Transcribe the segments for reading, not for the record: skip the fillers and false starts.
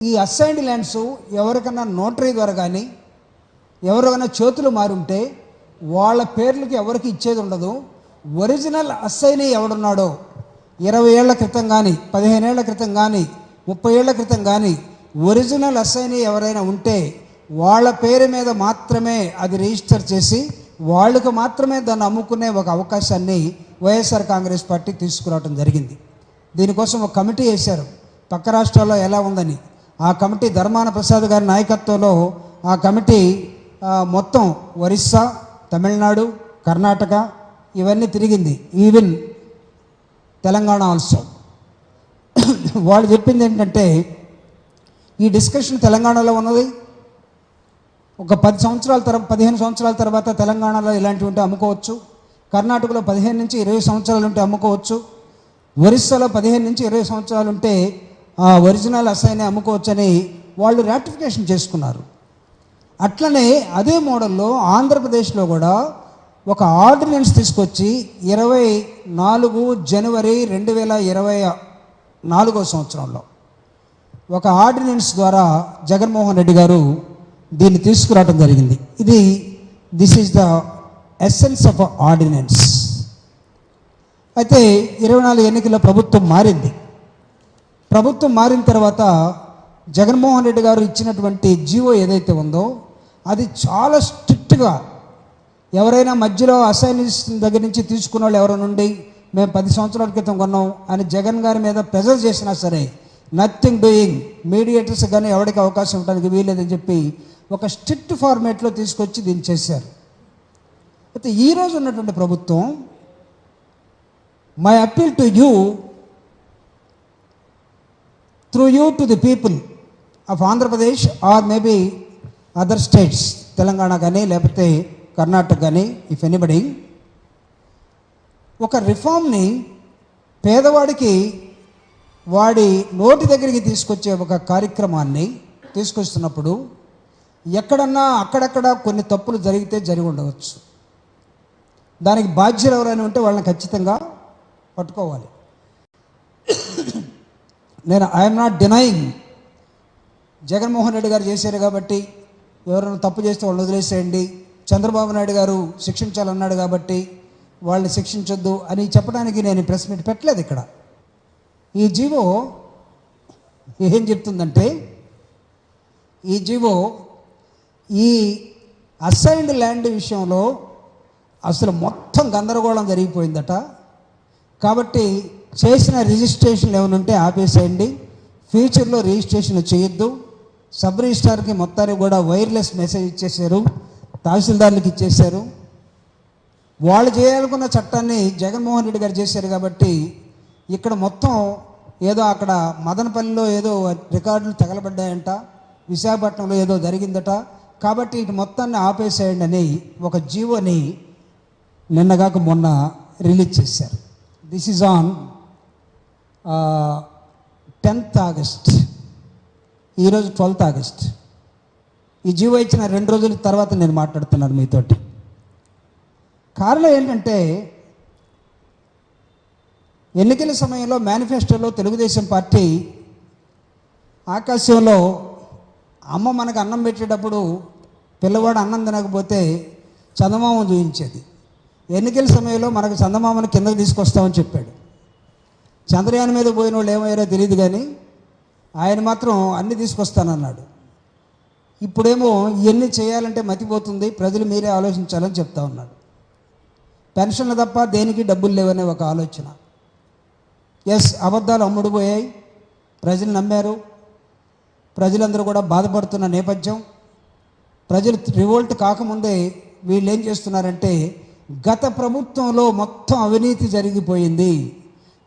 ఈ assigned lands ఎవరికన్నా notary ద్వారా కానీ ఎవరికైనా చేతులు మారుంటే వాళ్ళ పేర్లకి ఎవరికి ఇచ్చేది ఉండదు. ఒరిజినల్ అసైనీ ఎవడున్నాడో 20 ఏళ్ల క్రితం కానీ 15 ఏళ్ల క్రితం కానీ 30 ఏళ్ల క్రితం కానీ ఒరిజినల్ అసైనీ ఎవరైనా ఉంటే వాళ్ళ పేరు మీద మాత్రమే అది రిజిస్టర్ చేసి వాళ్ళకు మాత్రమే దాన్ని అమ్ముకునే ఒక అవకాశాన్ని వైఎస్ఆర్ కాంగ్రెస్ పార్టీ తీసుకురావడం జరిగింది. దీనికోసం ఒక కమిటీ వేశారు, పక్క రాష్ట్రాల్లో ఎలా ఉందని. ఆ కమిటీ ధర్మాన ప్రసాద్ గారి నాయకత్వంలో ఆ కమిటీ మొత్తం ఒరిస్సా, తమిళనాడు, కర్ణాటక ఇవన్నీ తిరిగింది, ఈవెన్ తెలంగాణ ఆల్సో. వాళ్ళు చెప్పింది ఏంటంటే ఈ డిస్కషన్ తెలంగాణలో ఉన్నది, ఒక 15 సంవత్సరాల తర్వాత తెలంగాణలో ఇలాంటివి ఉంటే అమ్ముకోవచ్చు, కర్ణాటకలో 15 నుంచి 20 సంవత్సరాలు ఉంటే అమ్ముకోవచ్చు, ఒరిస్సాలో 15 నుంచి 20 సంవత్సరాలు ఉంటే ఒరిజినల్ అసైన్ అమ్ముకోవచ్చని వాళ్ళు రాటిఫికేషన్ చేసుకున్నారు. అట్లనే అదే మోడల్లో ఆంధ్రప్రదేశ్లో కూడా ఒక ఆర్డినెన్స్ తీసుకొచ్చి 24 జనవరి 2024 సంవత్సరంలో ఒక ఆర్డినెన్స్ ద్వారా జగన్మోహన్ రెడ్డి గారు దీన్ని తీసుకురావడం జరిగింది. This is the essence of ordinance. అయితే 24 ఎన్నికల్లో ప్రభుత్వం మారింది. ప్రభుత్వం మారిన తర్వాత జగన్మోహన్ రెడ్డి గారు ఇచ్చినటువంటి జీవో ఏదైతే ఉందో అది చాలా స్ట్రిక్ట్గా, ఎవరైనా మధ్యలో అసైన్స్ దగ్గర నుంచి తీసుకున్న వాళ్ళు ఎవరైనా ఉండి మేము 10 సంవత్సరాల క్రితం కొన్నాం అని జగన్ గారి మీద ప్రెజర్ చేసినా సరే నథింగ్ డూయింగ్, మీడియేటర్స్ కానీ ఎవరికి అవకాశం ఉండడానికి వీల్లేదని చెప్పి ఒక స్ట్రిక్ట్ ఫార్మేట్లో తీసుకొచ్చి దీన్ని చేశారు. అయితే ఈరోజు ఉన్నటువంటి ప్రభుత్వం, my appeal to you through you to the people of Andhra Pradesh or maybe other states, Telangana కానీ లేకపోతే కర్ణాటక కానీ, ఇఫ్ ఎనీబడి, ఒక రిఫార్మ్ని పేదవాడికి వాడి నోటి దగ్గరికి తీసుకొచ్చే ఒక కార్యక్రమాన్ని తీసుకొస్తున్నప్పుడు ఎక్కడన్నా అక్కడక్కడ కొన్ని తప్పులు జరిగి ఉండవచ్చు. దానికి బాధ్యులు ఎవరైనా ఉంటే వాళ్ళని ఖచ్చితంగా పట్టుకోవాలి. I'm not denying, Jaganmohan Reddy గారు చేశారు కాబట్టి ఎవరైనా తప్పు చేస్తే వాళ్ళు వదిలేసేయండి, చంద్రబాబు నాయుడు గారు శిక్షించాలన్నాడు కాబట్టి వాళ్ళని శిక్షించొద్దు అని చెప్పడానికి నేను ప్రెస్ మీట్ పెట్టలేదు. ఇక్కడ ఈ జీవో ఏం చెప్తుందంటే, ఈ జీవో ఈ అసైన్డ్ ల్యాండ్ విషయంలో అసలు మొత్తం గందరగోళం జరిగిపోయిందట. కాబట్టి చేసిన రిజిస్ట్రేషన్లు ఏమైనా ఉంటే ఆపేసేయండి, ఫ్యూచర్లో రిజిస్ట్రేషన్లు చేయొద్దు. సబ్ రిజిస్ట్రార్కి మొత్తానికి కూడా వైర్లెస్ మెసేజ్ ఇచ్చేశారు, తహసీల్దార్లకు ఇచ్చేశారు. వాళ్ళు చేయాలనుకున్న చట్టాన్ని జగన్మోహన్ రెడ్డి గారు చేశారు. కాబట్టి ఇక్కడ మొత్తం ఏదో అక్కడ మదనపల్లిలో ఏదో రికార్డులు తగలబడ్డాయంట, విశాఖపట్నంలో ఏదో జరిగిందట, కాబట్టి ఇటు మొత్తాన్ని ఆపేసేయండి అని ఒక జీవోని నిన్నగాక మొన్న రిలీజ్ చేశారు. This is on 10th August, ఈరోజు 12th ఆగస్ట్. ఈ జీవో ఇచ్చిన 2 రోజుల తర్వాత నేను మాట్లాడుతున్నాను మీతోటి. కారణం ఏంటంటే, ఎన్నికల సమయంలో మేనిఫెస్టోలో తెలుగుదేశం పార్టీ ఆకాశంలో అమ్మ మనకు అన్నం పెట్టేటప్పుడు పిల్లవాడు అన్నం తినకపోతే చందమామ చూపించేది. ఎన్నికల సమయంలో మనకు చందమామను కిందకు తీసుకొస్తామని చెప్పాడు. చంద్రయాన్ మీద పోయిన వాళ్ళు ఏమయ్యారో తెలియదు, కానీ ఆయన మాత్రం అన్నీ తీసుకొస్తానన్నాడు. ఇప్పుడేమో ఇవన్నీ చేయాలంటే మతిపోతుంది, ప్రజలు మీరే ఆలోచించాలని చెప్తా ఉన్నాడు. పెన్షన్లు తప్ప దేనికి డబ్బులు లేవనే ఒక ఆలోచన. అబద్ధాలు అమ్ముడుపోయాయి, ప్రజలు నమ్మారు, ప్రజలందరూ కూడా బాధపడుతున్న నేపథ్యం. ప్రజలు రివోల్ట్ కాకముందే వీళ్ళు ఏం చేస్తున్నారంటే, గత ప్రభుత్వంలో మొత్తం అవినీతి జరిగిపోయింది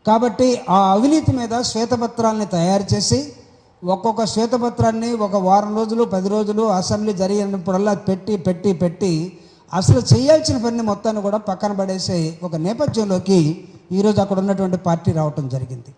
కాబట్టి ఆ అవినీతి మీద శ్వేతపత్రాలని తయారు చేసి ఒక్కొక్క శ్వేతపత్రాన్ని ఒక వారం రోజులు 10 రోజులు అసెంబ్లీ జరిగినప్పుడల్లా పెట్టి అసలు చేయాల్సిన పని మొత్తాన్ని కూడా పక్కన పడేసే ఒక నేపథ్యంలోకి ఈరోజు అక్కడ ఉన్నటువంటి పార్టీ రావటం జరిగింది.